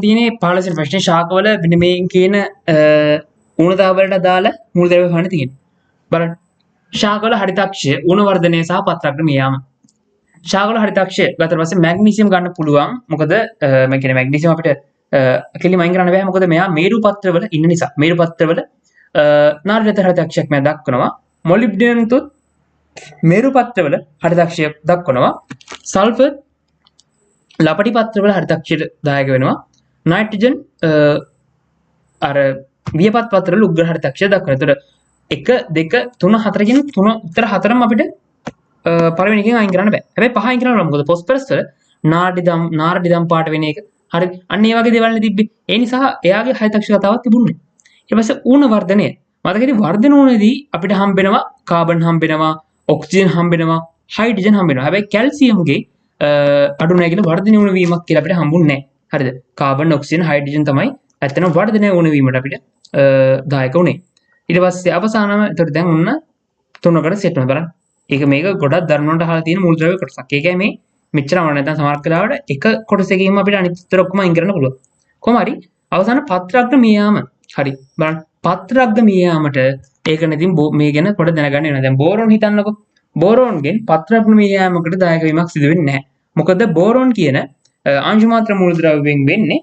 තියෙන්නේ 15 වෙනි ප්‍රශ්නේ ශාකවල මෙන්න මේ කියන උණුතාව වලට අදාළ මූලද්‍රව්‍ය හොයන්න තියෙනවා. බලන්න. ශාකවල හරිතාක්ෂය උණ වර්ධනය සහ පත්‍රාග්‍රම යාම. ශාකවල හරිතාක්ෂය ගත්තට පස්සේ මැග්නීසියම් ගන්න පුළුවන්. මොකද මම කියන්නේ මැග්නීසියම් අපිට කෙලිම අයින් කරන්න බෑ. මොකද මෙයා මේරු පත්‍රවල ඉන්න නිසා. මේරු පත්‍රවල නාරිජත හරිතාක්ෂයක් මම දක්වනවා. මොලිබ්ඩෙනම් තුත් මේරු පත්‍රවල හරිතාක්ෂයක් දක්වනවා. සල්ෆර් ලපටි පත්‍රවල හරිතාක්ෂයට දායක වෙනවා. නයිට්‍රජන් අර වියපත් පත්‍රවල උග්‍ර හරිතාක්ෂය දක්වනවා. එතකොට 1 2 3 4 කියන 3 උත්තර 4ම අපිට පළවෙනි එකෙන් අයින් කරන්න බෑ. හැබැයි පහ අයින් කරන්න ඕන. මොකද ෆොස්ෆරස් වල නාරඩිදම් පාට වෙන එක. හරි. අන්න ඒ වගේ දේවල් නේ තිබ්බේ. ඒ නිසා එයාගේ හරිතාක්ෂ කතාවක් තිබුණේ. ඊට පස්සේ ඌණ වර්ධනය. මතකද වර්ධන ඌණේදී අපිට හම්බෙනවා කාබන් හම්බෙනවා, ඔක්සිජන් හම්බෙනවා, හයිඩ්‍රජන් හම්බෙනවා. හැබැයි කැල්සියම්ගේ අඩු නැහැ කියලා වර්ධනය වුණ වීමක් කියලා අපිට හම්බුන්නේ නැහැ. හරිද? කාබන්, ඔක්සිජන්, හයිඩ්‍රජන් තමයි ඇත්තටම වර්ධනය වුණ වීමට අපිට දායක වුණේ. ඊට පස්සේ අවසානම එතකොට දැන් ඔන්න තුනකට සෙට් වෙනවා බලන්න. ඒක මේක ගොඩක් ධර්ම වලට අහලා තියෙන මූලද්‍රව්‍ය කොටසක්. ඒ කියන්නේ මේ මෙච්චර වුණ නැත්නම් සමහර කාලවලට එක කොටසකින්ම අපිට අනිත් උත්තර ඔක්කොම අයින් කරන්න පුළුවන්. කොහොම හරි අවසාන පත්‍රාග්‍ර මියාම හරි බලන්න පත්‍රාග්‍ර මියාමට ඒක නැතිනම් මේ ගැන පොඩ්ඩක් දැනගන්න වෙනවා. දැන් බෝරෝන් හිතන්නකො. බෝරෝන්ගෙන් පත්‍රාග්‍ර මියාමකට දායක වීමක් සිදු වෙන්නේ නැහැ. මොකද බෝරෝන් කියන අංශු මාත්‍ර මූලද්‍රව්‍යයෙන් වෙන්නේ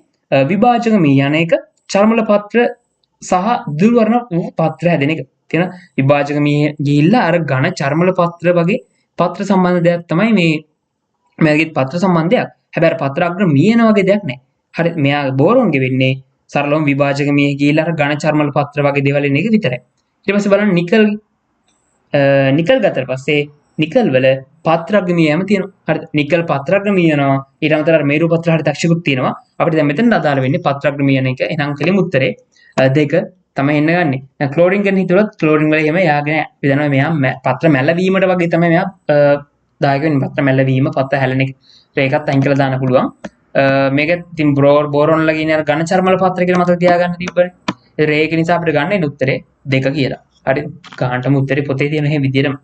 විභාජක මියාන එක චර්මල පත්‍ර සහ දුර්වර්ණ වූ පත්‍ර හැදෙන එක. තියෙන විභාජක ගිහිල්ලා අර ඝන චර්මල පත්‍ර වගේ පත්‍ර සම්බන්ධ දෙයක් තමයි මේකේ පත්‍ර සම්බන්ධයක්. හැබැයි පත්‍රාග්‍ර මියන වගේ දෙයක් නැහැ. හරි මෙයා බෝරෝන්ගේ වෙන්නේ සරලවම විභාජක මිය ගිහිල්ලා අර ඝන චර්මල පත්‍ර වගේ දේවල් එන එක විතරයි. ඊට පස්සේ බලන්න නිකල් ගත්තට පස්සේ නිකල් වල පත්‍රාග්‍ර මියම තියෙනවා. හරිද? නිකල් පත්‍රාග්‍ර මියනවා. ඊට අමතරව මේරු පත්‍ර හරිතාක්ෂිකුත් තියෙනවා. අපිට දැන් මෙතන අදාළ වෙන්නේ පත්‍රාග්‍ර මියන එක. එහෙනම් කෙලිම උත්තරේ 2 තමයි එන්න ගන්නෙ. දැන් ක්ලෝරින් ගැන හිතුවොත් ක්ලෝරින් වල එහෙම යාගෙන විදනවා මෙයා පත්‍ර මැල්ලවීමට වගේ තමයි මෙයා දායක වෙන්නේ. පත්‍ර මැල්ලවීම, පත්‍ර හැලෙන එක. ඒකත් අයින් කරලා දාන්න පුළුවන්. මේක ඉතින් බෝරෝන් වල කියන අර ඝන චර්මල පත්‍ර කියලා මතක තියාගන්න තිබ්බනේ. ඒක නිසා අපිට ගන්න එන උත්තරේ 2 කියලා. හරි. ගානටම උත්තරේ පොතේ තියෙන හැම විදියටම